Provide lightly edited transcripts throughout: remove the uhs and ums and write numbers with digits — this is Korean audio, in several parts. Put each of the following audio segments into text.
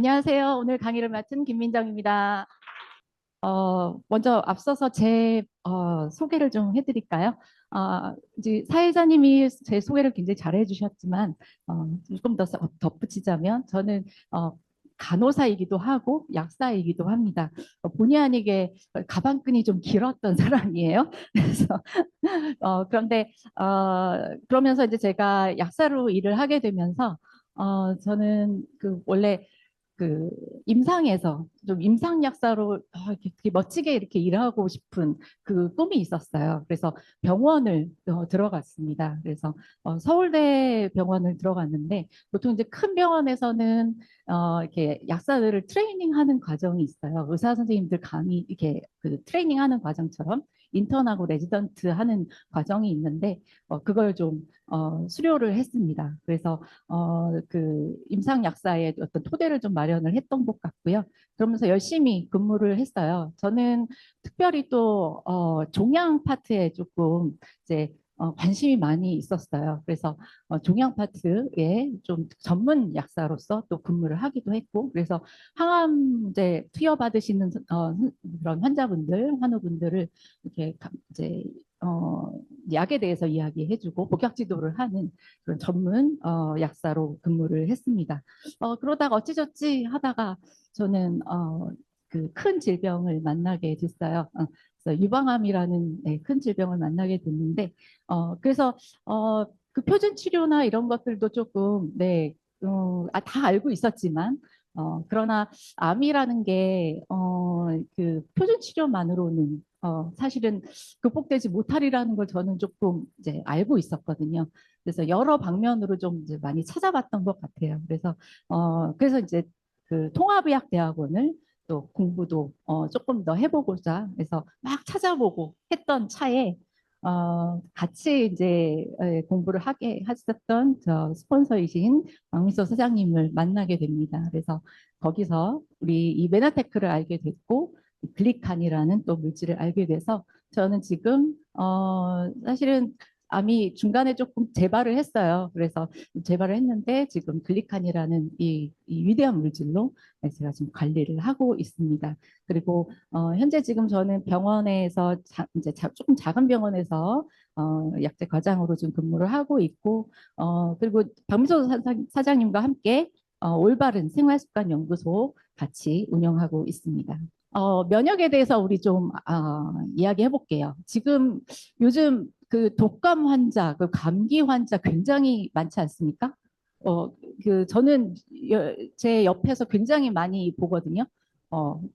안녕하세요. 오늘 강의를 맡은 김민정입니다. 먼저 앞서서 제 소개를 좀 해드릴까요? 이제 사회자님이 제 소개를 굉장히 잘해 주셨지만 조금 더 덧붙이자면 저는 어, 간호사이기도 하고 약사이기도 합니다. 본의 아니게 가방끈이 좀 길었던 사람이에요. 그래서 그런데 그러면서 이제 제가 약사로 일을 하게 되면서 저는 그 원래 그 임상에서 좀 임상 약사로 이렇게 되게 멋지게 이렇게 일하고 싶은 그 꿈이 있었어요. 그래서 병원을 들어갔습니다. 그래서 서울대 병원을 들어갔는데 보통 이제 큰 병원에서는 이렇게 약사들을 트레이닝하는 과정이 있어요. 의사 선생님들 강의 이렇게 그 트레이닝하는 과정처럼 인턴하고 레지던트 하는 과정이 있는데 그걸 좀 수료를 했습니다. 그래서 그 임상 약사의 어떤 토대를 좀 마련을 했던 것 같고요. 그러면서 열심히 근무를 했어요. 저는 특별히 또 종양 파트에 조금 이제 관심이 많이 있었어요. 그래서 종양 파트에 좀 전문 약사로서 또 근무를 하기도 했고, 그래서 항암제 투여받으시는 그런 환자분들, 환우분들을 이렇게 이제 어, 약에 대해서 이야기해주고 복약 지도를 하는 그런 전문 약사로 근무를 했습니다. 그러다가 어찌저찌 하다가 저는 그 큰 질병을 만나게 됐어요. 그래서 유방암이라는 네, 큰 질병을 만나게 됐는데 그래서 그 표준 치료나 이런 것들도 조금 네, 다 알고 있었지만 그러나 암이라는 게 그 표준 치료만으로는 사실은 극복되지 못하리라는 걸 저는 조금 이제 알고 있었거든요. 그래서 여러 방면으로 좀 이제 많이 찾아봤던 것 같아요. 그래서 이제 그 통합의학대학원을 또 공부도 조금 더 해보고자 해서 막 찾아보고 했던 차에 같이 이제 공부를 하게 하셨던 저 스폰서이신 박미소 사장님을 만나게 됩니다. 그래서 거기서 우리 이 메나테크를 알게 됐고 글리칸이라는 또 물질을 알게 돼서 저는 지금 사실은 암이 중간에 조금 재발을 했어요. 그래서 재발을 했는데 지금 글리칸이라는 이 위대한 물질로 제가 지금 관리를 하고 있습니다. 그리고 현재 지금 저는 병원에서 이제 조금 작은 병원에서 약제 과장으로 좀 근무를 하고 있고 그리고 박민서 사장님과 함께 올바른 생활습관 연구소 같이 운영하고 있습니다. 면역에 대해서 우리 좀 이야기해 볼게요. 지금 요즘 그 독감 환자, 그 감기 환자 굉장히 많지 않습니까? 어, 그 저는 제 옆에서 굉장히 많이 보거든요.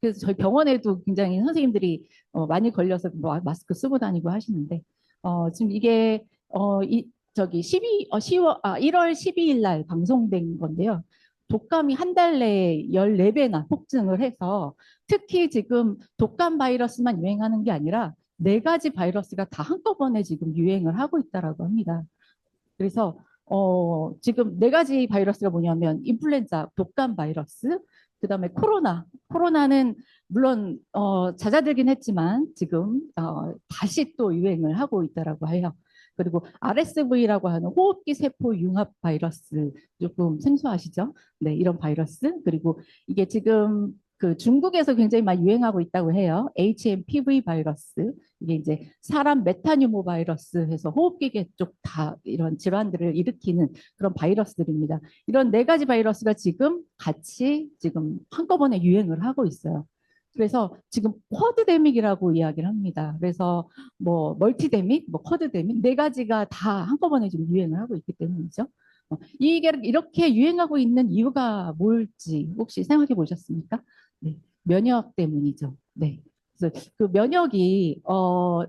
그래서 저희 병원에도 굉장히 선생님들이 많이 걸려서 마스크 쓰고 다니고 하시는데 지금 이게 저기 1월 12일 날 방송된 건데요. 독감이 한 달 내에 14배나 폭증을 해서 특히 지금 독감 바이러스만 유행하는 게 아니라 네 가지 바이러스가 다 한꺼번에 지금 유행을 하고 있다라고 합니다. 그래서 지금 네 가지 바이러스가 뭐냐면 인플루엔자, 독감 바이러스, 그다음에 코로나는 물론 잦아들긴 했지만 지금 다시 또 유행을 하고 있다라고 해요. 그리고 RSV라고 하는 호흡기 세포 융합 바이러스 조금 생소하시죠? 네, 이런 바이러스. 그리고 이게 지금 그 중국에서 굉장히 많이 유행하고 있다고 해요. HMPV 바이러스. 이게 이제 사람 메타뉴모 바이러스 해서 호흡기계 쪽 다 이런 질환들을 일으키는 그런 바이러스들입니다. 이런 네 가지 바이러스가 지금 같이 지금 한꺼번에 유행을 하고 있어요. 그래서 지금 쿼드데믹이라고 이야기를 합니다. 그래서 뭐 멀티데믹, 뭐 쿼드데믹 네 가지가 다 한꺼번에 지금 유행을 하고 있기 때문이죠. 이게 이렇게 유행하고 있는 이유가 뭘지 혹시 생각해 보셨습니까? 네, 면역 때문이죠. 네. 그래서 그 면역이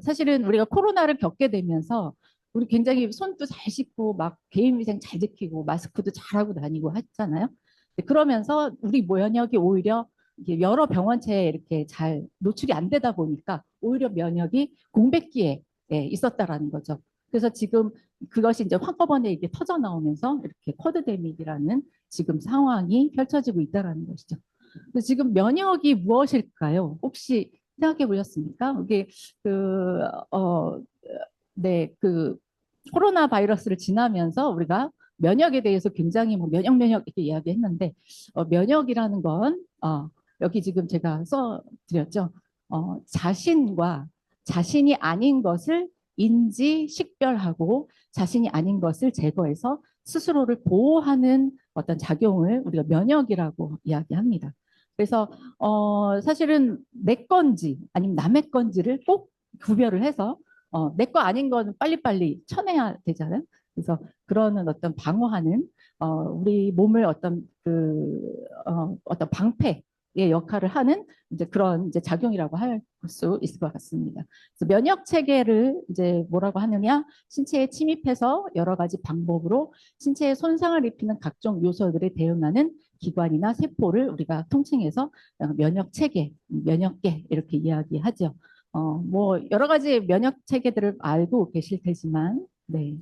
사실은 우리가 코로나를 겪게 되면서 우리 굉장히 손도 잘 씻고 막 개인위생 잘 지키고 마스크도 잘하고 다니고 했잖아요. 그러면서 우리 면역이 오히려 이게 여러 병원체에 이렇게 잘 노출이 안 되다 보니까 오히려 면역이 공백기에 있었다라는 거죠. 그래서 지금 그것이 이제 한꺼번에 이게 터져 나오면서 이렇게 쿼드데믹이라는 지금 상황이 펼쳐지고 있다라는 것이죠. 지금 면역이 무엇일까요? 혹시 생각해 보셨습니까? 이게 그, 네, 그 코로나 바이러스를 지나면서 우리가 면역에 대해서 굉장히 뭐 면역 이렇게 이야기했는데 면역이라는 건 여기 지금 제가 써드렸죠. 자신과 자신이 아닌 것을 인지 식별하고 자신이 아닌 것을 제거해서 스스로를 보호하는 어떤 작용을 우리가 면역이라고 이야기합니다. 그래서 사실은 내 건지 아니면 남의 건지를 꼭 구별을 해서 내 거 아닌 거는 빨리빨리 쳐내야 되잖아요. 그래서 그러는 어떤 방어하는 우리 몸을 어떤 어떤 방패의 역할을 하는 이제 그런 이제 작용이라고 할 수 있을 것 같습니다. 그래서 면역 체계를 이제 뭐라고 하느냐? 신체에 침입해서 여러 가지 방법으로 신체에 손상을 입히는 각종 요소들에 대응하는 기관이나 세포를 우리가 통칭해서 면역 체계, 면역계 이렇게 이야기하죠. 뭐 여러 가지 면역 체계들을 알고 계실 테지만, 네.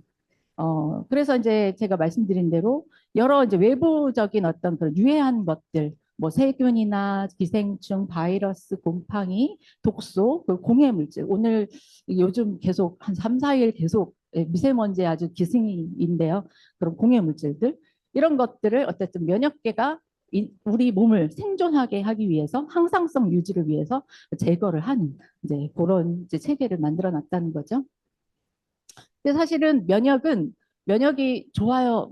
그래서 이제 제가 말씀드린 대로 여러 이제 외부적인 어떤 그런 유해한 것들, 뭐 세균이나 기생충, 바이러스, 곰팡이, 독소, 그 공해 물질. 오늘 요즘 계속 한 3, 4일 계속 미세먼지 아주 기승인데요. 그런 공해 물질들. 이런 것들을 어쨌든 면역계가 우리 몸을 생존하게 하기 위해서 항상성 유지를 위해서 제거를 하는 이제 그런 이제 체계를 만들어 놨다는 거죠. 근데 사실은 면역이 좋아요.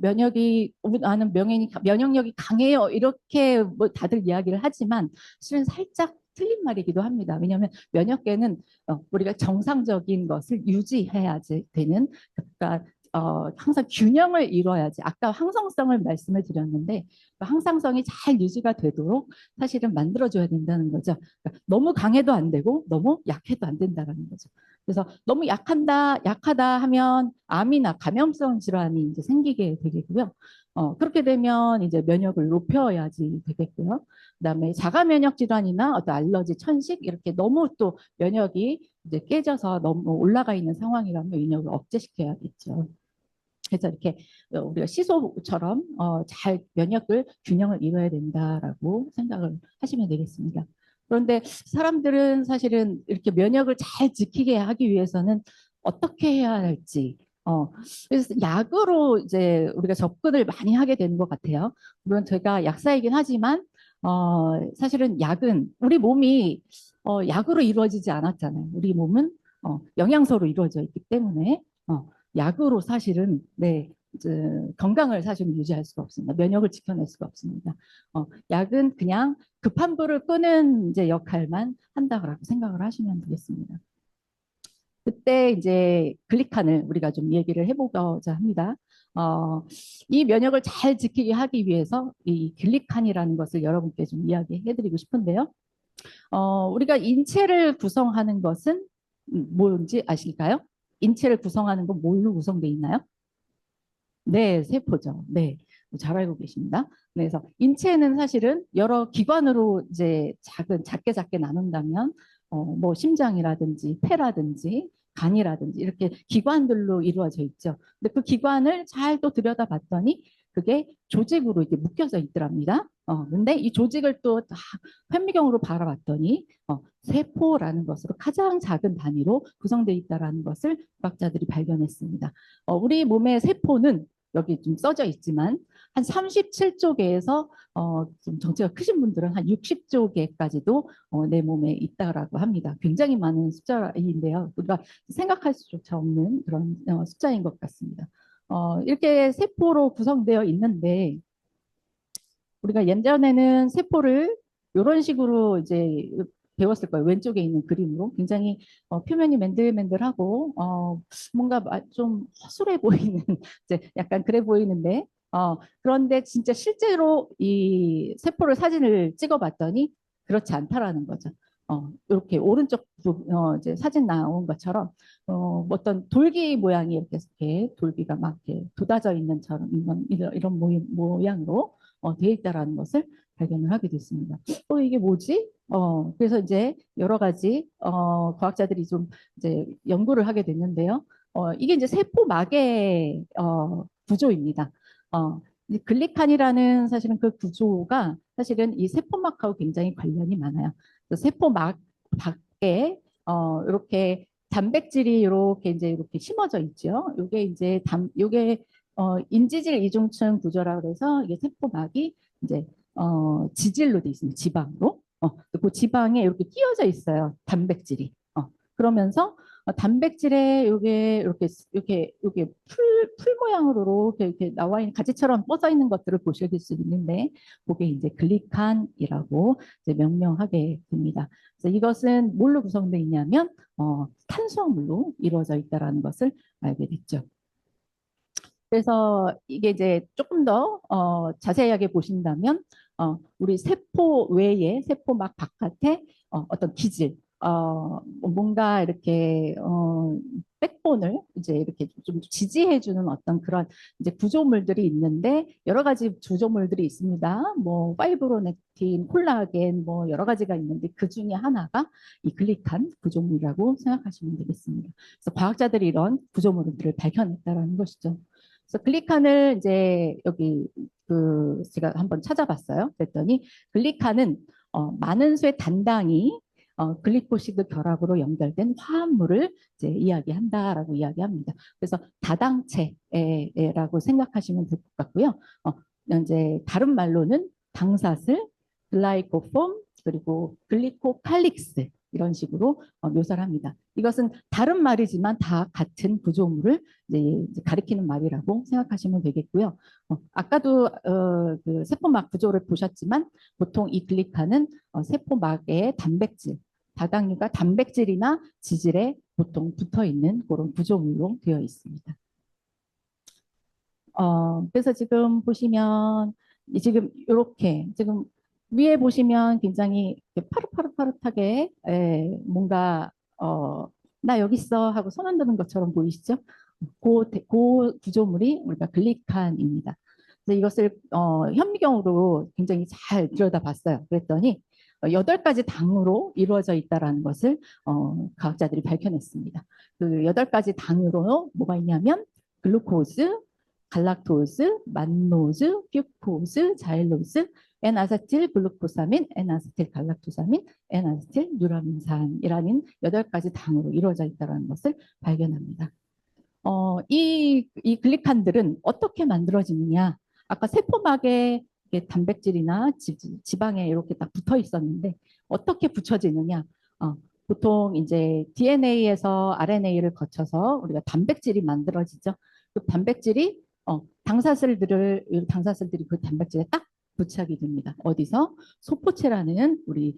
나는 면역력이 강해요. 이렇게 뭐 다들 이야기를 하지만 실은 살짝 틀린 말이기도 합니다. 왜냐하면 면역계는 우리가 정상적인 것을 유지해야지 되는 그러니까 항상 균형을 이뤄야지. 아까 항상성을 말씀을 드렸는데 그 항상성이 잘 유지가 되도록 사실은 만들어줘야 된다는 거죠. 그러니까 너무 강해도 안 되고 너무 약해도 안 된다는 거죠. 그래서 너무 약하다 하면 암이나 감염성 질환이 이제 생기게 되겠고요. 그렇게 되면 이제 면역을 높여야지 되겠고요. 그다음에 자가 면역 질환이나 어떤 알러지, 천식 이렇게 너무 또 면역이 이제 깨져서 너무 올라가 있는 상황이라면 면역을 억제시켜야겠죠. 그래서 이렇게 우리가 시소처럼 잘 면역을 균형을 이뤄야 된다라고 생각을 하시면 되겠습니다. 그런데 사람들은 사실은 이렇게 면역을 잘 지키게 하기 위해서는 어떻게 해야 할지 그래서 약으로 이제 우리가 접근을 많이 하게 되는 것 같아요. 물론 제가 약사이긴 하지만 사실은 약은 우리 몸이 약으로 이루어지지 않았잖아요. 우리 몸은 영양소로 이루어져 있기 때문에 약으로 사실은 네 이제 건강을 사실은 유지할 수가 없습니다. 면역을 지켜낼 수가 없습니다. 약은 그냥 급한 불을 끄는 이제 역할만 한다고 생각을 하시면 되겠습니다. 그때 이제 글리칸을 우리가 좀 얘기를 해보고자 합니다. 어, 이 면역을 잘 지키게 하기 위해서 이 글리칸이라는 것을 여러분께 좀 이야기해드리고 싶은데요. 우리가 인체를 구성하는 것은 뭔지 아실까요? 인체를 구성하는 건 뭘로 구성되어 있나요? 네, 세포죠. 네, 잘 알고 계십니다. 네, 그래서 인체는 사실은 여러 기관으로 이제 작게 나눈다면, 뭐 심장이라든지 폐라든지 간이라든지 이렇게 기관들로 이루어져 있죠. 근데 그 기관을 잘 또 들여다봤더니 그게 조직으로 이렇게 묶여져 있더랍니다. 근데 이 조직을 또 다 현미경으로 바라봤더니 세포라는 것으로 가장 작은 단위로 구성되어 있다는 것을 과학자들이 발견했습니다. 우리 몸의 세포는 여기 좀 써져 있지만 한 37조 개에서 좀 덩치가 크신 분들은 한 60조 개까지도 내 몸에 있다라고 합니다. 굉장히 많은 숫자인데요. 우리가 생각할 수조차 없는 그런 숫자인 것 같습니다. 이렇게 세포로 구성되어 있는데 우리가 예전에는 세포를 이런 식으로 이제 배웠을 거예요. 왼쪽에 있는 그림으로 굉장히 표면이 맨들맨들하고 뭔가 좀 허술해 보이는 이제 약간 그래 보이는데 그런데 진짜 실제로 이 세포를 사진을 찍어봤더니 그렇지 않다라는 거죠. 이렇게 오른쪽 이제 사진 나온 것처럼 어떤 돌기 모양이 이렇게 돌기가 막 이렇게 돋아져 있는처럼 이런 모양으로 되어 있다라는 것을 발견을 하게 됐습니다. 이게 뭐지? 그래서 이제 여러 가지 과학자들이 좀 이제 연구를 하게 됐는데요. 이게 이제 세포막의 구조입니다. 이 글리칸이라는 사실은 그 구조가 사실은 이 세포막하고 굉장히 관련이 많아요. 그 세포막 밖에 이렇게 단백질이 이렇게 이제 이렇게 심어져 있죠. 요게 이제 요게 인지질 이중층 구조라고 해서 이게 세포막이 이제 지질로 돼 있습니다. 지방으로. 그 지방에 이렇게 끼어져 있어요. 단백질이. 그러면서 단백질에 요게 풀 모양으로 이렇게 나와 있는 가지처럼 뻗어 있는 것들을 보실 수 있는데 그게 이제 글리칸이라고 이제 명명하게 됩니다. 그래서 이것은 뭘로 구성되어 있냐면 탄수화물로 이루어져 있다라는 것을 알게 됐죠. 그래서 이게 이제 조금 더 자세하게 보신다면 우리 세포 외에 세포막 바깥에 어떤 기질, 뭔가 이렇게 백본을 이제 이렇게 좀 지지해주는 어떤 그런 이제 구조물들이 있는데 여러 가지 구조물들이 있습니다. 뭐 파이브로넥틴, 콜라겐, 뭐 여러 가지가 있는데 그 중에 하나가 이 글리칸 구조물이라고 생각하시면 되겠습니다. 그래서 과학자들이 이런 구조물들을 발견했다라는 것이죠. 그래서 글리칸을 이제 여기 그 제가 한번 찾아봤어요. 그랬더니 글리칸은 많은 수의 단당이 글리코시드 결합으로 연결된 화합물을 이제 이야기한다라고 이야기합니다. 그래서 다당체라고 생각하시면 될 것 같고요. 이제 다른 말로는 당사슬, 글라이코폼, 그리고 글리코칼릭스 이런 식으로 묘사를 합니다. 이것은 다른 말이지만 다 같은 구조물을 이제 가리키는 말이라고 생각하시면 되겠고요. 아까도 그 세포막 구조를 보셨지만 보통 이 글리칸은 세포막의 단백질, 다당류가 단백질이나 지질에 보통 붙어 있는 그런 구조물로 되어 있습니다. 그래서 지금 보시면 지금 이렇게 지금 위에 보시면 굉장히 파릇파릇파릇하게 뭔가 나 여기 있어 하고 손 흔드는 것처럼 보이시죠? 그 구조물이 우리가 글리칸입니다. 그래서 이것을 현미경으로 굉장히 잘 들여다봤어요. 그랬더니 8가지 당으로 이루어져 있다는 것을 과학자들이 밝혀냈습니다. 그 8가지 당으로 뭐가 있냐면 글루코즈, 갈락토스, 만노즈, 퓨코스, 자일로스, N아세틸 글루코사민, N아세틸 갈락토사민, N아세틸 뉴라민산이라는 8가지 당으로 이루어져 있다는 것을 발견합니다. 이 글리칸들은 어떻게 만들어지느냐? 아까 세포막에 단백질이나 지방에 이렇게 딱 붙어 있었는데 어떻게 붙여지느냐? 보통 이제 DNA에서 RNA를 거쳐서 우리가 단백질이 만들어지죠. 그 단백질이 당사슬들이 그 단백질에 딱 부착이 됩니다. 어디서? 소포체라는 우리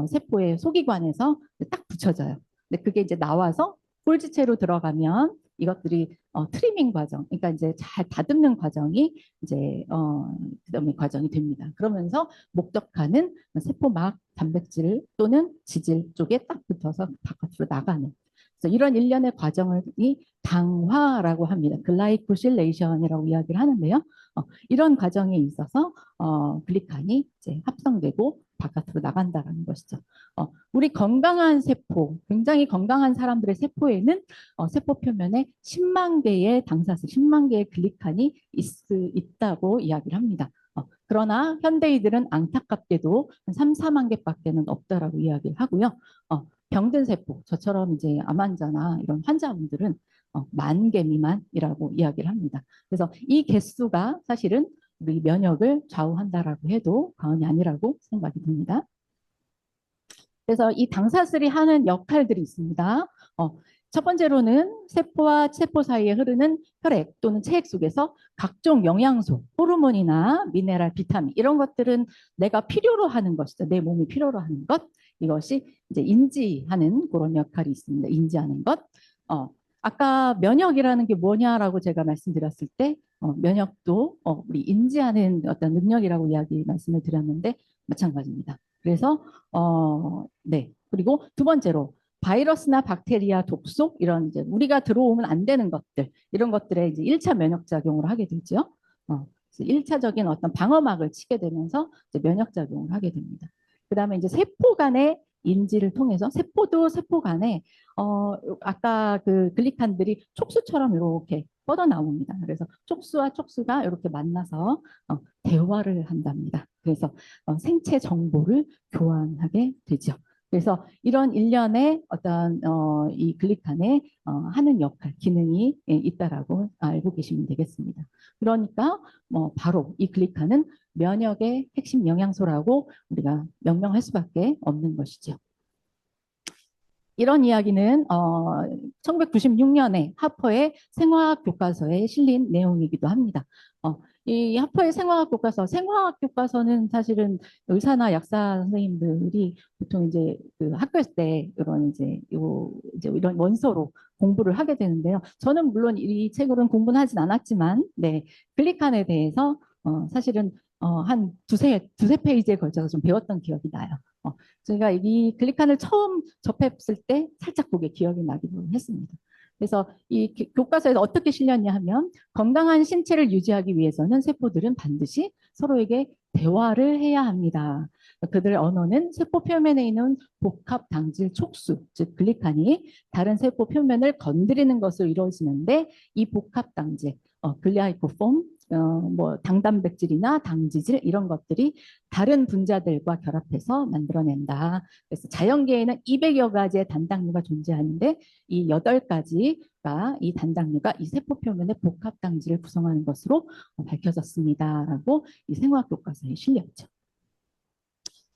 세포의 소기관에서 딱 붙여져요. 근데 그게 이제 나와서 골지체로 들어가면 이것들이 트리밍 과정, 그러니까 이제 잘 다듬는 과정이 이제 그다음에 과정이 됩니다. 그러면서 목적하는 세포막 단백질 또는 지질 쪽에 딱 붙어서 바깥으로 나가는. 그래서 이런 일련의 과정을 당화라고 합니다. 글라이코실레이션이라고 이야기를 하는데요. 이런 과정에 있어서 글리칸이 이제 합성되고 바깥으로 나간다는 것이죠. 우리 건강한 세포, 굉장히 건강한 사람들의 세포에는 세포 표면에 10만 개의 당사슬, 10만 개의 글리칸이 있다고 이야기를 합니다. 그러나 현대인들은 안타깝게도 한 3, 4만 개밖에는 없다라고 이야기를 하고요. 병든 세포, 저처럼 이제 암 환자나 이런 환자분들은 10,000개 미만이라고 이야기를 합니다. 그래서 이 개수가 사실은 우리 면역을 좌우한다라고 해도 과언이 아니라고 생각이 듭니다. 그래서 이 당사슬이 하는 역할들이 있습니다. 첫 번째로는 세포와 세포 사이에 흐르는 혈액 또는 체액 속에서 각종 영양소, 호르몬이나 미네랄, 비타민 이런 것들은 내가 필요로 하는 것이죠. 내 몸이 필요로 하는 것. 이것이 이제 인지하는 그런 역할이 있습니다. 인지하는 것. 아까 면역이라는 게 뭐냐라고 제가 말씀드렸을 때 면역도 우리 인지하는 어떤 능력이라고 이야기 말씀을 드렸는데 마찬가지입니다. 그래서 네. 그리고 두 번째로 바이러스나 박테리아 독속 이런 이제 우리가 들어오면 안 되는 것들 이런 것들에 이제 1차 면역 작용을 하게 되죠. 1차적인 어떤 방어막을 치게 되면서 이제 면역 작용을 하게 됩니다. 그다음에 이제 세포 간의 인지를 통해서 세포도 세포 간에 아까 그 글리칸들이 촉수처럼 이렇게 뻗어 나옵니다. 그래서 촉수와 촉수가 이렇게 만나서 대화를 한답니다. 그래서 생체 정보를 교환하게 되죠. 그래서 이런 일련의 어떤 이 글리칸에 하는 역할, 기능이 있다라고 알고 계시면 되겠습니다. 그러니까 뭐 바로 이 글리칸은 면역의 핵심 영양소라고 우리가 명명할 수밖에 없는 것이죠. 이런 이야기는 1996년에 하퍼의 생화학 교과서에 실린 내용이기도 합니다. 이 하퍼의 생화학 교과서, 생화학 교과서는 사실은 의사나 약사 선생님들이 보통 이제 그 학교 때 이런 이제 이런 원서로 공부를 하게 되는데요. 저는 물론 이 책으로는 공부는 하진 않았지만, 네, 글리칸에 대해서 사실은 한 두세 페이지에 걸쳐서 좀 배웠던 기억이 나요. 제가 이 글리칸을 처음 접했을 때 살짝 그게 기억이 나기도 했습니다. 그래서 이 교과서에서 어떻게 실렸냐 하면 건강한 신체를 유지하기 위해서는 세포들은 반드시 서로에게 대화를 해야 합니다. 그들의 언어는 세포 표면에 있는 복합 당질 촉수, 즉 글리칸이 다른 세포 표면을 건드리는 것으로 이루어지는데 이 복합 당질, 글리아이코폼, 뭐 당단백질이나 당지질 이런 것들이 다른 분자들과 결합해서 만들어낸다. 그래서 자연계에는 200여 가지의 단당류가 존재하는데 이 8가지가 이 단당류가 이 세포 표면의 복합 당질을 구성하는 것으로 밝혀졌습니다라고 이 생화학 교과서에 실렸죠.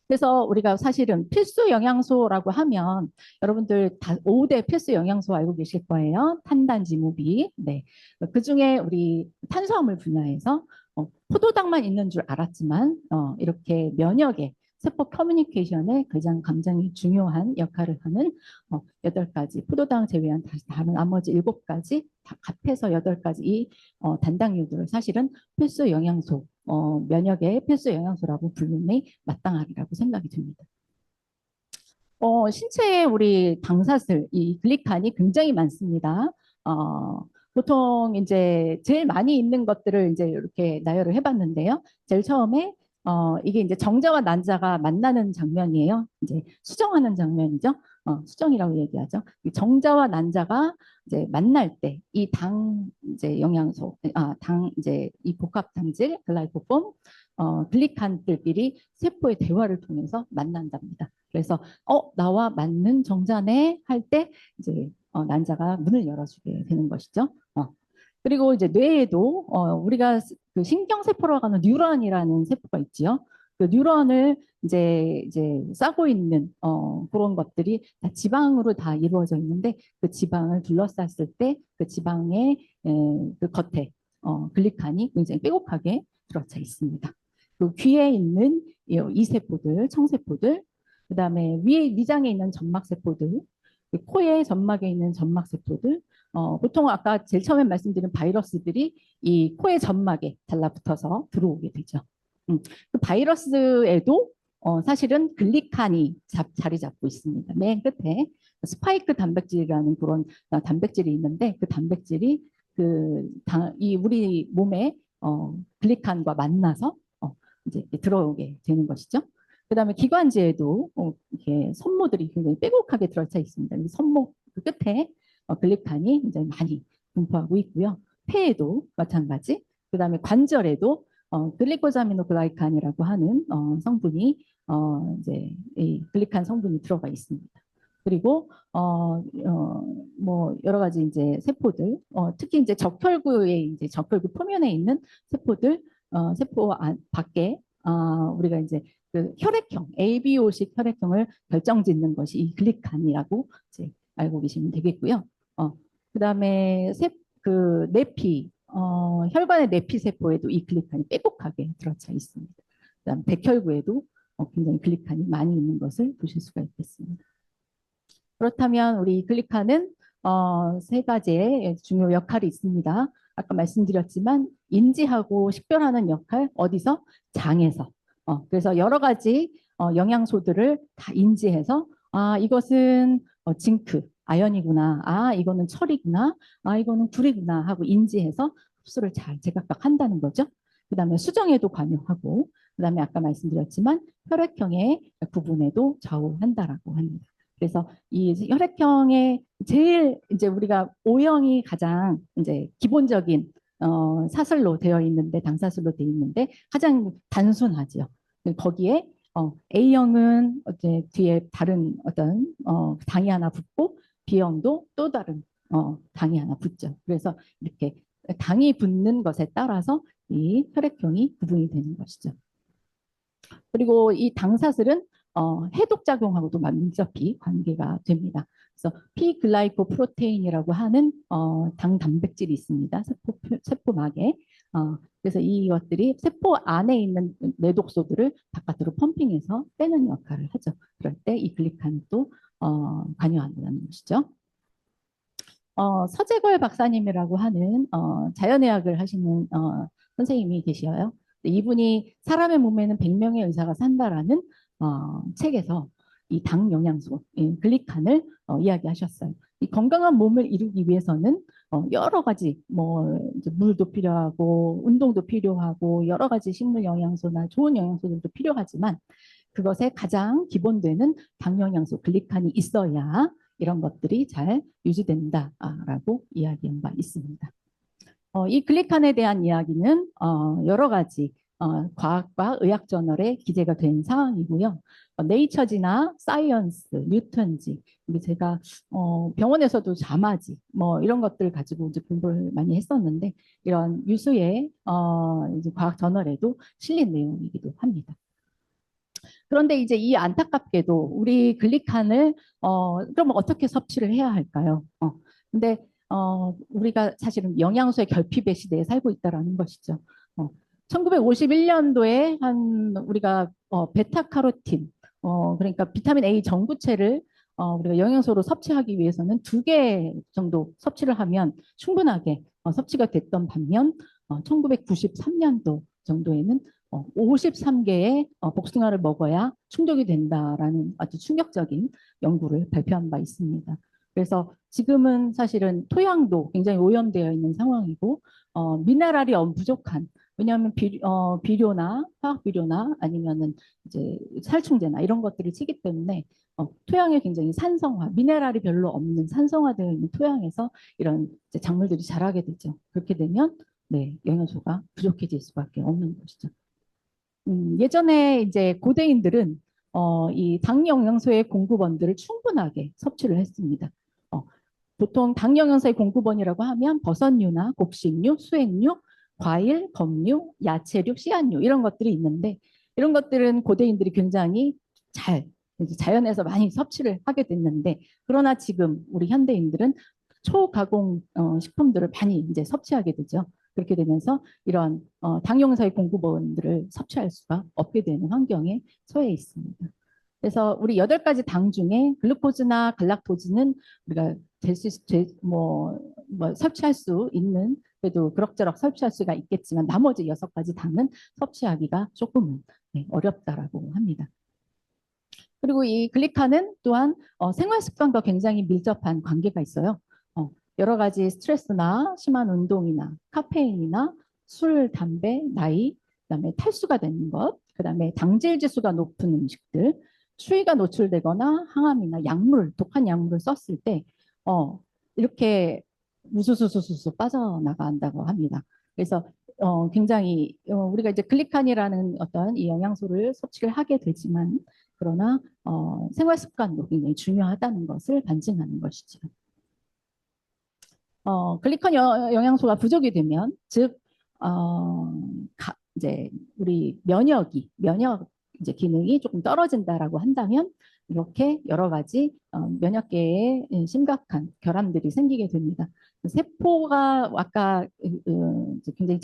그래서 우리가 사실은 필수 영양소라고 하면 여러분들 다 5대 필수 영양소 알고 계실 거예요. 탄단지, 무비. 네. 그중에 우리 탄수화물 분야에서 포도당만 있는 줄 알았지만 이렇게 면역에 세포 커뮤니케이션에 가장 굉장히 중요한 역할을 하는 8가지, 포도당 제외한 다른 나머지 7가지, 다 합해서 8가지 이 단당류들을 사실은 필수 영양소, 면역의 필수 영양소라고 불림이 마땅하리라고 생각이 듭니다. 신체에 우리 당사슬, 이 글리칸이 굉장히 많습니다. 보통 이제 제일 많이 있는 것들을 이제 이렇게 나열을 해봤는데요. 제일 처음에 이게 이제 정자와 난자가 만나는 장면이에요. 이제 수정하는 장면이죠. 수정이라고 얘기하죠. 이 정자와 난자가 이제 만날 때 이 당 이제 영양소, 당 이제 이 복합 당질, 글라이코폼, 글리칸들끼리 세포의 대화를 통해서 만난답니다. 그래서 나와 맞는 정자네 할 때 이제 난자가 문을 열어주게 되는 것이죠. 그리고 이제 뇌에도 우리가 그 신경세포라고 하는 뉴런이라는 세포가 있지요. 그 뉴런을 이제 싸고 있는 그런 것들이 다 지방으로 다 이루어져 있는데 그 지방을 둘러쌌을 때 그 지방의 그 겉에 글리칸이 굉장히 빼곡하게 들어차 있습니다. 그 귀에 있는 이 세포들, 청세포들, 그다음에 위장에 있는 점막세포들, 코의 점막에 있는 점막세포들, 보통 아까 제일 처음에 말씀드린 바이러스들이 이 코의 점막에 달라붙어서 들어오게 되죠. 그 바이러스에도 사실은 글리칸이 자리 잡고 있습니다. 맨 끝에 스파이크 단백질이라는 그런 단백질이 있는데 그 단백질이 이 우리 몸에 글리칸과 만나서 이제 들어오게 되는 것이죠. 그다음에 기관지에도 이렇게 섬모들이 굉장히 빼곡하게 들어차 있습니다. 이 섬모 그 끝에 글리칸이 굉장히 많이 분포하고 있고요. 폐에도 마찬가지. 그다음에 관절에도 글리코자미노글라이칸이라고 하는 성분이 이제 이 글리칸 성분이 들어가 있습니다. 그리고 뭐 여러 가지 이제 세포들, 특히 이제 적혈구에 이제 적혈구 표면에 있는 세포들, 세포 밖에 우리가 이제 그 혈액형, ABO식 혈액형을 결정짓는 것이 이 글리칸이라고 이제 알고 계시면 되겠고요. 그다음에 그 내피, 혈관의 내피 세포에도 이 글리칸이 빼곡하게 들어차 있습니다. 그다음 백혈구에도 굉장히 글리칸이 많이 있는 것을 보실 수가 있겠습니다. 그렇다면 우리 글리칸은 세 가지의 중요 역할이 있습니다. 아까 말씀드렸지만 인지하고 식별하는 역할 어디서? 장에서. 그래서 여러 가지 영양소들을 다 인지해서 이것은 징크, 아연이구나. 이거는 철이구나. 이거는 불이구나 하고 인지해서 흡수를 잘 제각각 한다는 거죠. 그다음에 수정에도 관여하고 그다음에 아까 말씀드렸지만 혈액형의 부분에도 좌우한다라고 합니다. 그래서 이 혈액형의 제일 이제 우리가 O형이 가장 이제 기본적인 사슬로 되어 있는데 당사슬로 되어 있는데 가장 단순하죠. 거기에 A형은 이제 뒤에 다른 어떤 당이 하나 붙고 B형도 또 다른 당이 하나 붙죠. 그래서 이렇게 당이 붙는 것에 따라서 이 혈액형이 구분이 되는 것이죠. 그리고 이 당사슬은 해독 작용하고도 밀접히 관계가 됩니다. 그래서 P글라이코프로테인이라고 하는 당 단백질이 있습니다. 세포막에. 그래서 이것들이 세포 안에 있는 내독소들을 바깥으로 펌핑해서 빼는 역할을 하죠. 그럴 때 이 글리칸이 또 관여한다는 것이죠. 서재걸 박사님이라고 하는 자연의학을 하시는 선생님이 계셔요. 이분이 사람의 몸에는 100명의 의사가 산다라는 책에서 이 당 영양소, 글리칸을 이야기하셨어요. 이 건강한 몸을 이루기 위해서는 여러 가지 뭐 이제 물도 필요하고 운동도 필요하고 여러 가지 식물 영양소나 좋은 영양소들도 필요하지만 그것에 가장 기본되는 당 영양소 글리칸이 있어야 이런 것들이 잘 유지된다라고 이야기한 바 있습니다. 이 글리칸에 대한 이야기는 여러 가지 과학과 의학 저널에 기재가 된 사항이고요. 네이처지나 사이언스, 뉴턴지, 제가 병원에서도 자마지 뭐 이런 것들 가지고 이제 공부를 많이 했었는데 이런 유수의 이제 과학 저널에도 실린 내용이기도 합니다. 그런데 이제 이 안타깝게도 우리 글리칸을 그럼 어떻게 섭취를 해야 할까요? 근데 우리가 사실은 영양소의 결핍의 시대에 살고 있다라는 것이죠. 1951년도에 한 우리가 베타카로틴 그러니까 비타민 A 전구체를 우리가 영양소로 섭취하기 위해서는 2개 정도 섭취를 하면 충분하게 섭취가 됐던 반면 1993년도 정도에는 53개의 복숭아를 먹어야 충족이 된다라는 아주 충격적인 연구를 발표한 바 있습니다. 그래서 지금은 사실은 토양도 굉장히 오염되어 있는 상황이고 미네랄이 부족한 왜냐하면 비료나 화학 비료나 아니면은 이제 살충제나 이런 것들을 치기 때문에 토양에 굉장히 산성화, 미네랄이 별로 없는 산성화되어 있는 토양에서 이런 이제 작물들이 자라게 되죠. 그렇게 되면 네, 영양소가 부족해질 수밖에 없는 것이죠. 예전에 이제 고대인들은 이 당 영양소의 공급원들을 충분하게 섭취를 했습니다. 보통 당 영양소의 공급원이라고 하면 버섯류나 곡식류, 수액류, 과일, 검류, 야채류, 씨앗류 이런 것들이 있는데 이런 것들은 고대인들이 굉장히 잘 자연에서 많이 섭취를 하게 됐는데 그러나 지금 우리 현대인들은 초가공 식품들을 많이 이제 섭취하게 되죠. 그렇게 되면서 이런 당용사의 공급원들을 섭취할 수가 없게 되는 환경에 처해 있습니다. 그래서 우리 8가지 당 중에 글루코즈나 갈락토즈는 우리가 뭐 섭취할 수 있는 그래도 그럭저럭 섭취할 수가 있겠지만 나머지 6가지 당은 섭취하기가 조금은 어렵다라고 합니다. 그리고 이 글리칸은 또한 생활 습관과 굉장히 밀접한 관계가 있어요. 여러 가지 스트레스나 심한 운동이나 카페인이나 술, 담배, 나이, 그다음에 탈수가 되는 것, 그다음에 당질 지수가 높은 음식들, 추위가 노출되거나 항암이나 약물, 독한 약물을 썼을 때 이렇게 우수수수수 빠져나간다고 합니다. 그래서 굉장히 우리가 이제 글리칸이라는 어떤 이 영양소를 섭취를 하게 되지만 그러나 생활 습관도 굉장히 중요하다는 것을 반증하는 것이죠. 글리컨 영양소가 부족이 되면 즉 이제 우리 면역 이제 기능이 조금 떨어진다라고 한다면 이렇게 여러 가지 면역계에 심각한 결함들이 생기게 됩니다. 세포가 아까 굉장히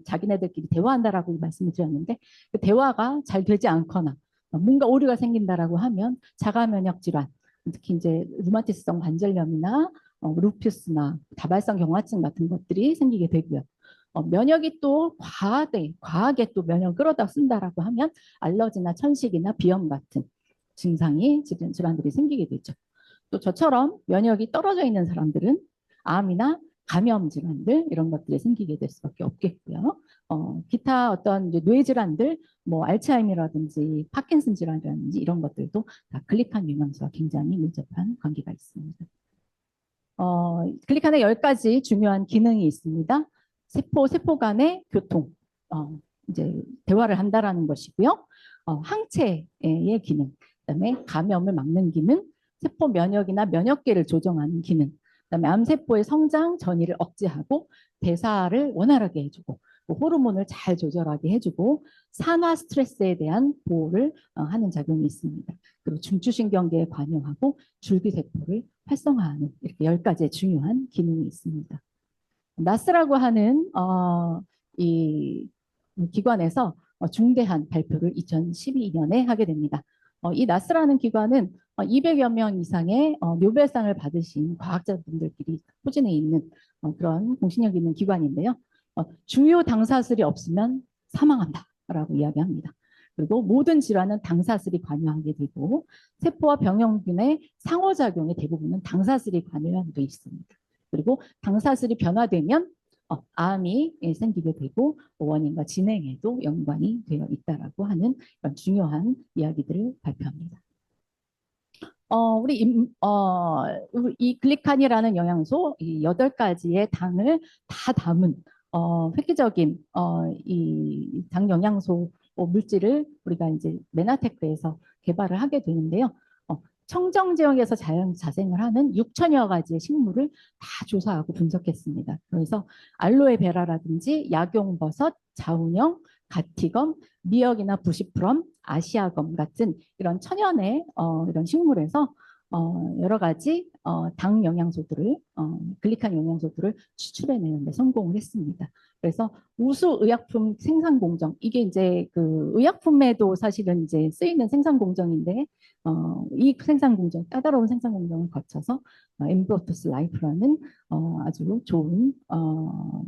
자기네들끼리 대화한다라고 말씀을 드렸는데 그 대화가 잘 되지 않거나 뭔가 오류가 생긴다라고 하면 자가 면역 질환, 특히 이제 루마티스성 관절염이나 루피스나 다발성 경화증 같은 것들이 생기게 되고요. 면역이 또 과하게 또 면역을 끌어다 쓴다라고 하면 알러지나 천식이나 비염 같은 증상이 질환들이 생기게 되죠. 또 저처럼 면역이 떨어져 있는 사람들은 암이나 감염 질환들 이런 것들이 생기게 될 수밖에 없겠고요. 기타 어떤 이제 뇌 질환들, 뭐 알츠하이머라든지 파킨슨 질환이라든지 이런 것들도 다 글리칸 영양소와 굉장히 밀접한 관계가 있습니다. 글리칸의 10가지 중요한 기능이 있습니다. 세포 간의 교통, 이제 대화를 한다라는 것이고요. 항체의 기능, 그다음에 감염을 막는 기능, 세포 면역이나 면역계를 조정하는 기능, 그다음에 암세포의 성장, 전이를 억제하고 대사를 원활하게 해주고 호르몬을 잘 조절하게 해주고 산화 스트레스에 대한 보호를 하는 작용이 있습니다. 그리고 중추신경계에 관여하고 줄기세포를 활성화하는 이렇게 10가지의 중요한 기능이 있습니다. 나스라고 하는 이 기관에서 중대한 발표를 2012년에 하게 됩니다. 이 나스라는 기관은 200여 명 이상의 노벨상을 받으신 과학자분들끼리 포진해 있는 그런 공신력 있는 기관인데요. 중요 당사슬이 없으면 사망한다라고 이야기합니다. 그리고 모든 질환은 당사슬이 관여하게 되고 세포와 병영균의 상호작용의 대부분은 당사슬이 관여하게 되어 있습니다. 그리고 당사슬이 변화되면 암이 생기게 되고 원인과 진행에도 연관이 되어 있다라고 하는 그런 중요한 이야기들을 발표합니다. 이 글리칸이라는 영양소 이 8가지의 당을 다 담은 획기적인 이 당 영양소 물질을 우리가 이제 메나테크에서 개발을 하게 되는데요. 청정 지역에서 자생을 하는 6천여 가지의 식물을 다 조사하고 분석했습니다. 그래서 알로에베라라든지 약용버섯, 자운형, 가티검, 미역이나 부시프럼, 아시아검 같은 이런 천연의 이런 식물에서 여러 가지 당 영양소들을 글리칸 영양소들을 추출해내는 데 성공을 했습니다. 그래서 우수 의약품 생산 공정 이게 이제 그 의약품에도 사실은 이제 쓰이는 생산 공정인데 이 생산 공정 까다로운 생산 공정을 거쳐서 엠브로토스 라이프라는 아주 좋은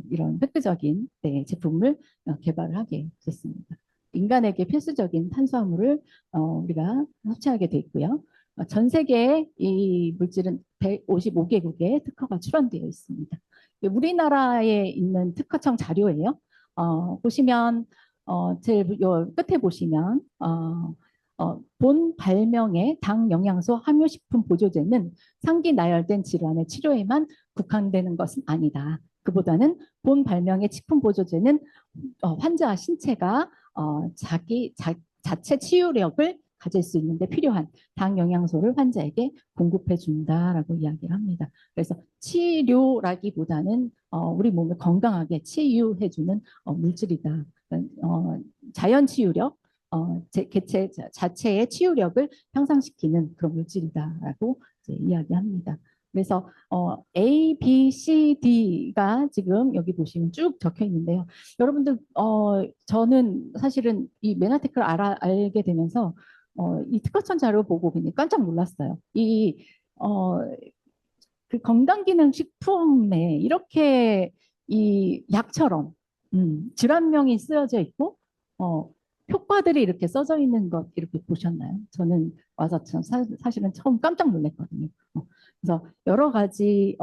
이런 획기적인 제품을 개발을 하게 됐습니다. 인간에게 필수적인 탄수화물을 우리가 섭취하게 돼 있고요. 전 세계에 이 물질은 155개국에 특허가 출원되어 있습니다. 우리나라에 있는 특허청 자료예요. 보시면 제일 요 끝에 보시면 본 발명의 당 영양소 함유식품 보조제는 상기 나열된 질환의 치료에만 국한되는 것은 아니다. 그보다는 본 발명의 식품 보조제는 환자 신체가 자체 치유력을 가질 수 있는데 필요한 당 영양소를 환자에게 공급해 준다라고 이야기를 합니다. 그래서 치료라기보다는 우리 몸을 건강하게 치유해 주는 물질이다. 자연 치유력, 개체 자체의 치유력을 향상시키는 그런 물질이다라고 이야기합니다. 그래서 A, B, C, D가 지금 여기 보시면 쭉 적혀 있는데요. 여러분들 저는 사실은 이 메나테크를 알게 되면서 이 특허청 자료 보고 그냥 깜짝 놀랐어요. 그 건강기능식품에 이렇게 이 약처럼 질환명이 쓰여져 있고 효과들이 이렇게 써져 있는 것 이렇게 보셨나요? 저는 와서 사실은 처음 깜짝 놀랐거든요. 그래서 여러 가지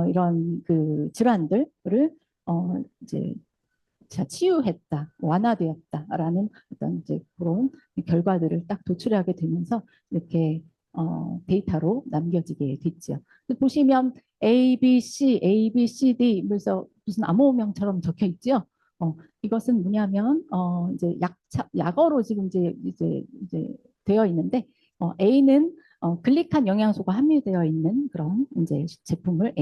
이런 그 질환들을 이제 치유했다, 완화되었다라는 어떤 이제 그런 결과들을 딱 도출하게 되면서 이렇게 데이터로 남겨지게 됐죠. 보시면 A, B, C, A, B, C, D 그래서 무슨 암호명처럼 적혀 있죠. 이것은 뭐냐면 이제 약어로 지금 이제 되어 있는데 A는 글리칸 영양소가 함유되어 있는 그런 이제 제품을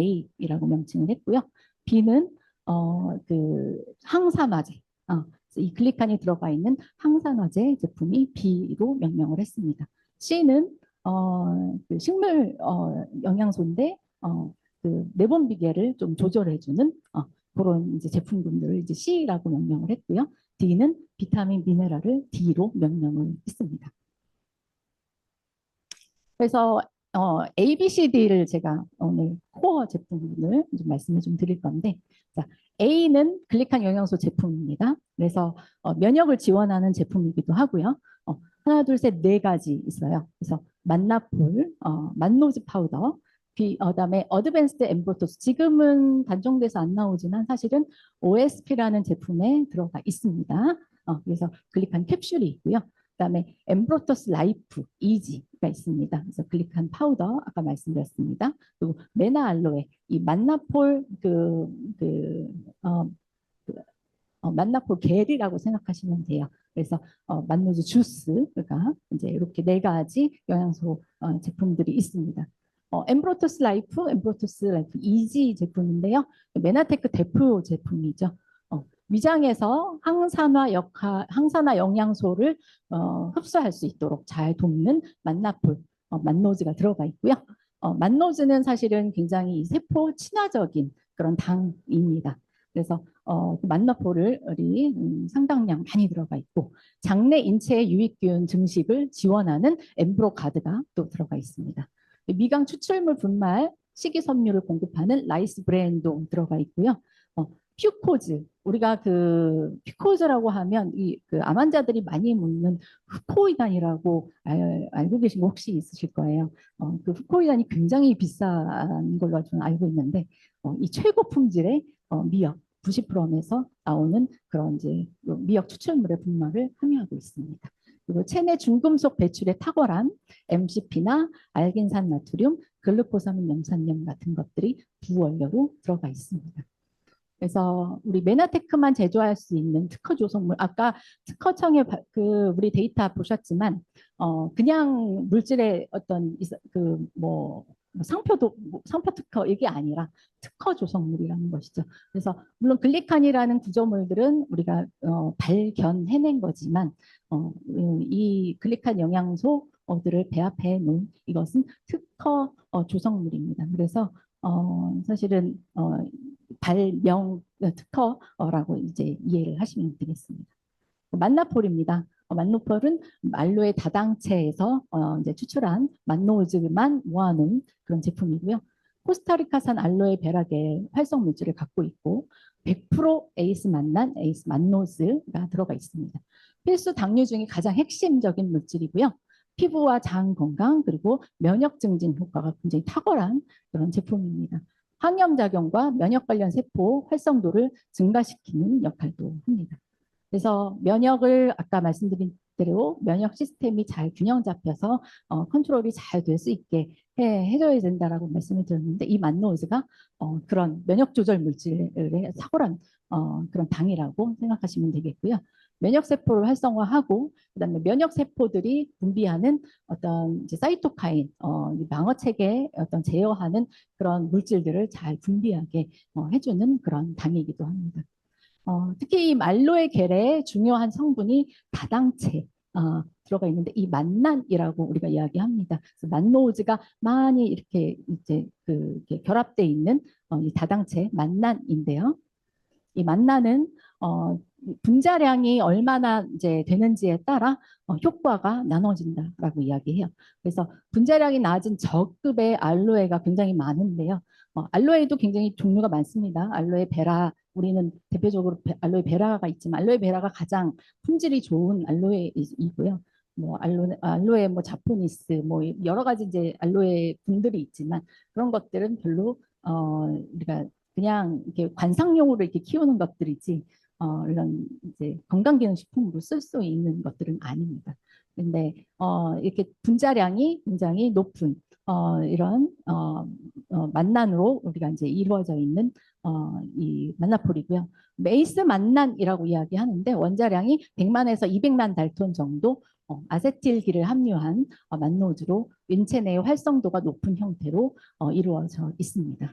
A라고 명칭을 했고요. B는 그 항산화제, 이 글리칸이 들어가 있는 항산화제 제품이 B로 명명을 했습니다. C는 그 식물 영양소인데 그 내분 비계를 좀 조절해주는 그런 이제 제품군들을 이제 C라고 명명을 했고요. D는 비타민 미네랄을 D로 명명을 했습니다. 그래서 A, B, C, D를 제가 오늘 코어 제품을 좀 말씀을 좀 드릴 건데, 자, A는 글리칸 영양소 제품입니다. 그래서 면역을 지원하는 제품이기도 하고요. 하나, 둘, 셋, 네 가지 있어요. 그래서 만나폴, 만노즈 파우더, 그다음에 어드밴스드 엠브로토스. 지금은 단종돼서 안 나오지만 사실은 OSP라는 제품에 들어가 있습니다. 그래서 글리칸 캡슐이 있고요. 그다음에 엠브로토스 라이프 이지가 있습니다. 그래서 글리칸 파우더 아까 말씀드렸습니다. 그리고 메나 알로에 이 만나폴 만나폴 겔이라고 생각하시면 돼요. 그래서 만노즈 주스가 이제 이렇게 네 가지 영양소 제품들이 있습니다. 엠브로토스 라이프 이지 제품인데요. 메나테크 대표 제품이죠. 위장에서 항산화 영양소를 흡수할 수 있도록 잘 돕는 만나폴, 만노즈가 들어가 있고요. 만노즈는 사실은 굉장히 세포 친화적인 그런 당입니다. 그래서 만나포를 상당량 많이 들어가 있고 장내 인체 유익균 증식을 지원하는 엠브로가드가 또 들어가 있습니다. 미강 추출물 분말 식이섬유를 공급하는 라이스 브랜도 들어가 있고요. 퓨코즈 우리가 그 퓨코즈라고 하면 그 암 환자들이 많이 먹는 후코이단이라고 알고 계신 거 혹시 있으실 거예요. 그 후코이단이 굉장히 비싼 걸로 저는 알고 있는데 이 최고 품질의 미역 90%에서 나오는 그런 이제 미역 추출물의 분말을 함유하고 있습니다. 그리고 체내 중금속 배출에 탁월한 MCP나 알긴산 나트륨, 글루코사민 염산염 같은 것들이 부원료로 들어가 있습니다. 그래서 우리 메나테크만 제조할 수 있는 특허 조성물 아까 특허청에 우리 데이터 보셨지만 그냥 물질의 어떤 그뭐 상표 특허 이게 아니라 특허 조성물이라는 것이죠. 그래서 물론 글리칸이라는 구조물들은 우리가 발견해낸 거지만 이 글리칸 영양소들을 배합해 놓은 이것은 특허 조성물입니다. 그래서 사실은 발명 특허라고 이제 이해를 하시면 되겠습니다. 만나폴입니다. 만노폴은 알로에 다당체에서 이제 추출한 만노즈만 모아놓은 그런 제품이고요. 코스타리카산 알로에 베라겔 활성 물질을 갖고 있고 100% 에이스 만노즈가 들어가 있습니다. 필수 당류 중에 가장 핵심적인 물질이고요. 피부와 장 건강 그리고 면역 증진 효과가 굉장히 탁월한 그런 제품입니다. 항염작용과 면역 관련 세포 활성도를 증가시키는 역할도 합니다. 그래서 면역을 아까 말씀드린 대로 면역 시스템이 잘 균형 잡혀서 컨트롤이 잘 될 수 있게 해줘야 된다라고 말씀을 드렸는데 이 만노즈가 그런 면역 조절 물질의 탁월한 그런 당이라고 생각하시면 되겠고요. 면역 세포를 활성화하고 그다음에 면역 세포들이 분비하는 어떤 이제 사이토카인 방어 체계 어떤 제어하는 그런 물질들을 잘 분비하게 해주는 그런 당이기도 합니다. 특히 이 알로에 겔의 중요한 성분이 다당체 들어가 있는데 이 만난이라고 우리가 이야기합니다. 그래서 만노즈가 많이 이렇게 이제 이렇게 결합돼 있는 이 다당체 만난인데요. 이 만나는 분자량이 얼마나 이제 되는지에 따라 효과가 나눠진다라고 이야기해요. 그래서 분자량이 낮은 저급의 알로에가 굉장히 많은데요. 알로에도 굉장히 종류가 많습니다. 알로에 베라 우리는 대표적으로 알로에 베라가 있지만 알로에 베라가 가장 품질이 좋은 알로에이고요. 뭐 알로에 뭐 자포니스 뭐 여러 가지 이제 알로에 분들이 있지만 그런 것들은 별로 우리가 그냥 이렇게 관상용으로 이렇게 키우는 것들이지 이런 이제 건강기능식품으로 쓸 수 있는 것들은 아닙니다. 근데 이렇게 분자량이 굉장히 높은 이런 만난으로 우리가 이제 이루어져 있는 이 만나폴이고요. 메이스 만난이라고 이야기하는데 원자량이 100만에서 200만 달톤 정도 아세틸기를 함유한 만노즈로 인체 내 활성도가 높은 형태로 이루어져 있습니다.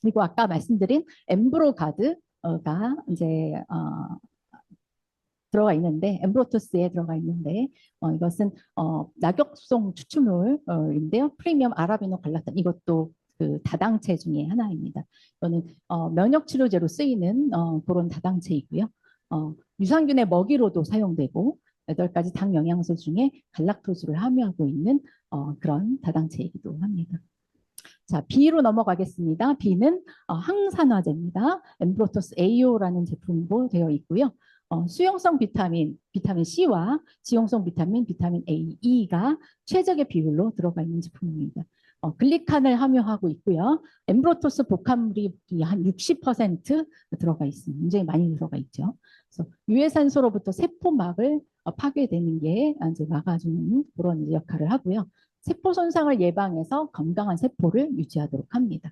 그리고 아까 말씀드린 엠브로가드가 이제 들어가 있는데 엠브로토스에 들어가 있는데 이것은 낙엽송 추출물인데요. 프리미엄 아라비노 갈라탄 이것도 그 다당체 중에 하나입니다. 이거는 면역 치료제로 쓰이는 그런 다당체이고요. 유산균의 먹이로도 사용되고 8가지 당 영양소 중에 갈락토스를 함유하고 있는 그런 다당체이기도 합니다. 자, B로 넘어가겠습니다. B는 항산화제입니다. 엠브로토스 AO라는 제품으로 되어 있고요. 수용성 비타민 C와 지용성 비타민 A, E가 최적의 비율로 들어가 있는 제품입니다. 글리칸을 함유하고 있고요. 엠브로토스 복합물이 한 60% 들어가 있습니다. 굉장히 많이 들어가 있죠. 그래서 유해산소로부터 세포막을 파괴되는 게 이제 막아주는 그런 역할을 하고요. 세포 손상을 예방해서 건강한 세포를 유지하도록 합니다.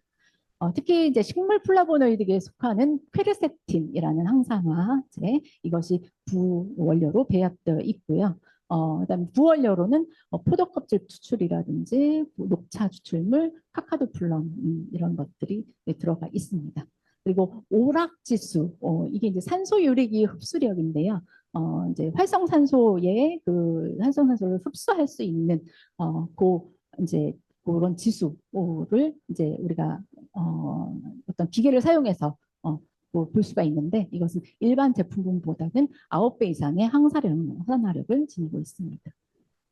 특히 이제 식물 플라보노이드에 속하는 퀘르세틴이라는 항산화제 이것이 부원료로 배합되어 있고요. 그다음에 부원료로는 포도 껍질 추출이라든지 녹차 추출물, 카카도플럼 이런 것들이 들어가 있습니다. 그리고 오락지수, 이게 이제 산소 유리기 흡수력인데요. 이제 활성산소의 그 활성산소를 흡수할 수 있는 그 이제 그런 지수를 이제 우리가 어떤 기계를 사용해서 볼 수가 있는데 이것은 일반 제품보다는 9배 이상의 항산화력을 지니고 있습니다.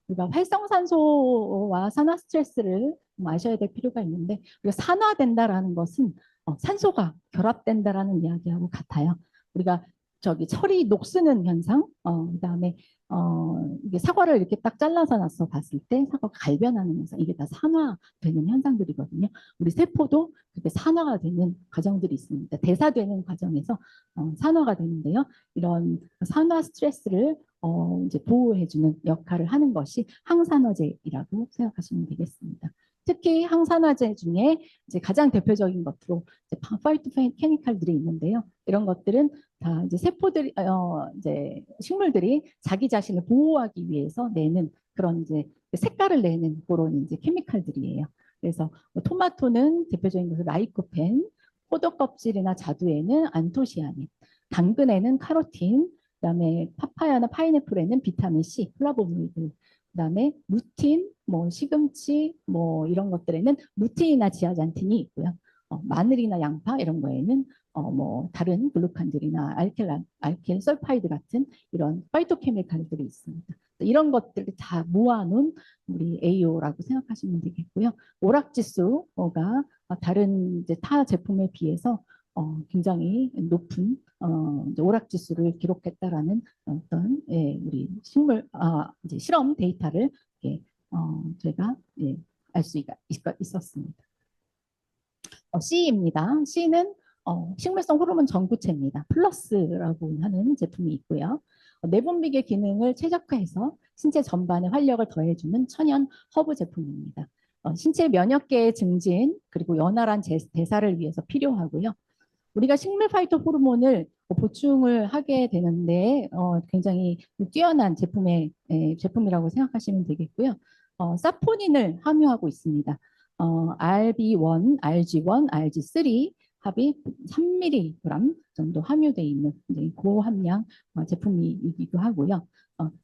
우리가 활성산소와 산화 스트레스를 아셔야 될 필요가 있는데 우리가 산화된다라는 것은 산소가 결합된다라는 이야기하고 같아요. 우리가 저기 철이 녹쓰는 현상, 그다음에 이게 사과를 이렇게 딱 잘라서 놨어 봤을 때 사과가 갈변하는 현상, 이게 다 산화되는 현상들이거든요. 우리 세포도 그렇게 산화가 되는 과정들이 있습니다. 대사되는 과정에서 산화가 되는데요. 이런 산화 스트레스를 이제 보호해주는 역할을 하는 것이 항산화제이라고 생각하시면 되겠습니다. 특히 항산화제 중에 이제 가장 대표적인 것으로 파이토케미칼들이 있는데요. 이런 것들은 다 이제 세포들이 이제 식물들이 자기 자신을 보호하기 위해서 내는 그런 이제 색깔을 내는 그런 이제 케미칼들이에요. 그래서 뭐 토마토는 대표적인 것은 라이코펜, 포도 껍질이나 자두에는 안토시아닌, 당근에는 카로틴, 그다음에 파파야나 파인애플에는 비타민 C, 플라보노이드, 그다음에 루틴, 뭐 시금치, 뭐 이런 것들에는 루틴이나 지아잔틴이 있고요. 마늘이나 양파 이런 거에는 뭐 다른 글루칸들이나 알켈 설파이드 같은 이런 파이토케미칼들이 있습니다. 이런 것들을 다 모아놓은 우리 AO라고 생각하시면 되겠고요. 오락지수가 다른 이제 타 제품에 비해서 굉장히 높은 이제 오락지수를 기록했다라는 어떤 우리 식물 이제 실험 데이터를 저희가 알 수 있었습니다. C입니다. C는 식물성 호르몬 전구체입니다. 플러스라고 하는 제품이 있고요. 내분비계 기능을 최적화해서 신체 전반에 활력을 더해주는 천연 허브 제품입니다. 신체 면역계의 증진 그리고 원활한 대사를 위해서 필요하고요. 우리가 식물 파이토 호르몬을 보충을 하게 되는데 굉장히 뛰어난 제품이라고 생각하시면 되겠고요. 사포닌을 함유하고 있습니다. RB1, RG1, RG3 합이 3mg 정도 함유되어 있는 고함량 제품이기도 하고요.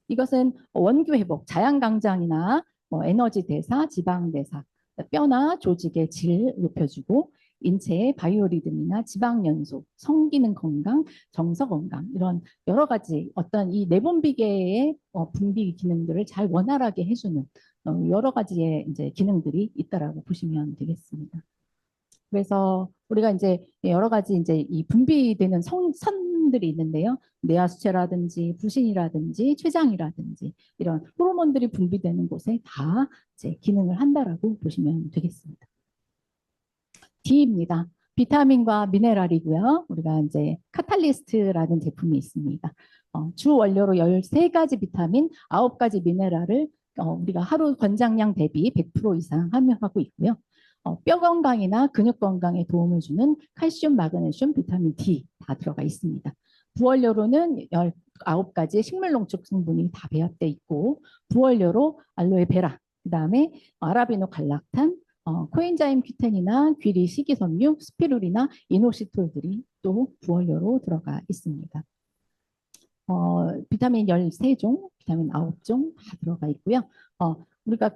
이것은 원교 회복, 자양 강장이나 에너지 대사, 지방 대사, 뼈나 조직의 질 높여주고 인체의 바이오리듬이나 지방 연소, 성기능 건강, 정서 건강 이런 여러 가지 어떤 이 내분비계의 분비 기능들을 잘 원활하게 해주는 여러 가지의 이제 기능들이 있다라고 보시면 되겠습니다. 그래서 우리가 이제 여러 가지 이제 이 분비되는 선들이 있는데요. 뇌하수체라든지 부신이라든지 췌장이라든지 이런 호르몬들이 분비되는 곳에 다 이제 기능을 한다라고 보시면 되겠습니다. D입니다. 비타민과 미네랄이고요. 우리가 이제 카탈리스트라는 제품이 있습니다. 주 원료로 13가지 비타민, 9가지 미네랄을 우리가 하루 권장량 대비 100% 이상 함유하고 있고요. 뼈 건강이나 근육 건강에 도움을 주는 칼슘, 마그네슘, 비타민 D 다 들어가 있습니다. 부원료로는 19가지 식물 농축 성분이 다 배합돼 있고 부원료로 알로에베라, 그다음에 아라비노 갈락탄, 코엔자임 큐텐이나 귀리 식이섬유, 스피루리나 이노시톨들이 또 부원료로 들어가 있습니다. 비타민 13종, 비타민 9종 다 들어가 있고요. 우리가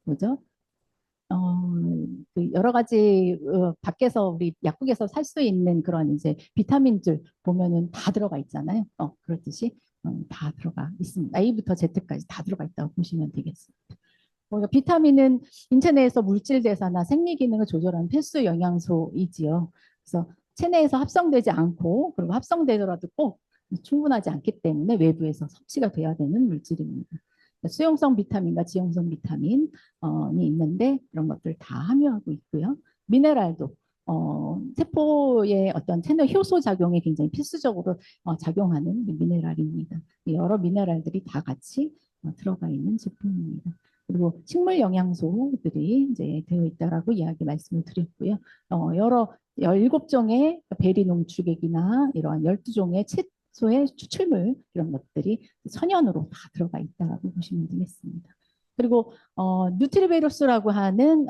뭐죠? 그 여러 가지 밖에서 우리 약국에서 살 수 있는 그런 이제 비타민들 보면은 다 들어가 있잖아요. 그렇듯이 다 들어가 있습니다. A부터 Z까지 다 들어가 있다고 보시면 되겠습니다. 그러니까 비타민은 인체 내에서 물질 대사나 생리 기능을 조절하는 필수 영양소이지요. 그래서 체내에서 합성되지 않고 그리고 합성되더라도 꼭 충분하지 않기 때문에 외부에서 섭취가 돼야 되는 물질입니다. 수용성 비타민과 지용성 비타민이 있는데 이런 것들 다 함유하고 있고요. 미네랄도 세포의 어떤 체내 효소 작용에 굉장히 필수적으로 작용하는 미네랄입니다. 여러 미네랄들이 다 같이 들어가 있는 제품입니다. 그리고 식물 영양소들이 이제 되어 있다라고 이야기 말씀을 드렸고요. 여러 17종의 베리 농축액이나 이러한 12종의 채소의 추출물 이런 것들이 천연으로 다 들어가 있다라고 보시면 되겠습니다. 그리고 뉴트리베로스라고 하는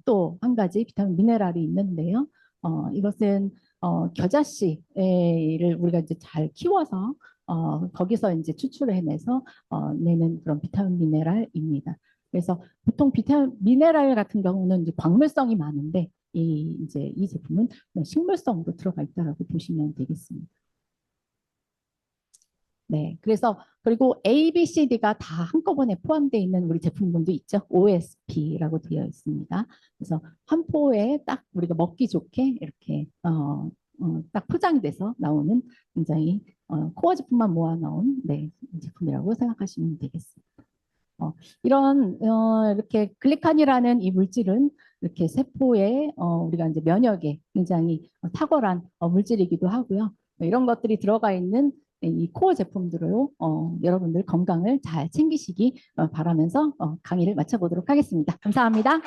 또 한 가지 비타민 미네랄이 있는데요. 이것은 겨자씨를 우리가 이제 잘 키워서 거기서 이제 추출을 해내서 내는 그런 비타민 미네랄입니다. 그래서 보통 비타민 미네랄 같은 경우는 이제 광물성이 많은데 이제 이 제품은 식물성으로 들어가 있다라고 보시면 되겠습니다. 네, 그래서 그리고 A, B, C, D가 다 한꺼번에 포함되어 있는 우리 제품군도 있죠. OSP라고 되어 있습니다. 그래서 한 포에 딱 우리가 먹기 좋게 이렇게 딱 포장이 돼서 나오는 굉장히 코어 제품만 모아 넣은 네, 제품이라고 생각하시면 되겠습니다. 이런 이렇게 글리칸이라는 이 물질은 이렇게 세포의 우리가 이제 면역에 굉장히 탁월한 물질이기도 하고요. 이런 것들이 들어가 있는 이 코어 제품들로 여러분들 건강을 잘 챙기시기 바라면서 강의를 마쳐보도록 하겠습니다. 감사합니다.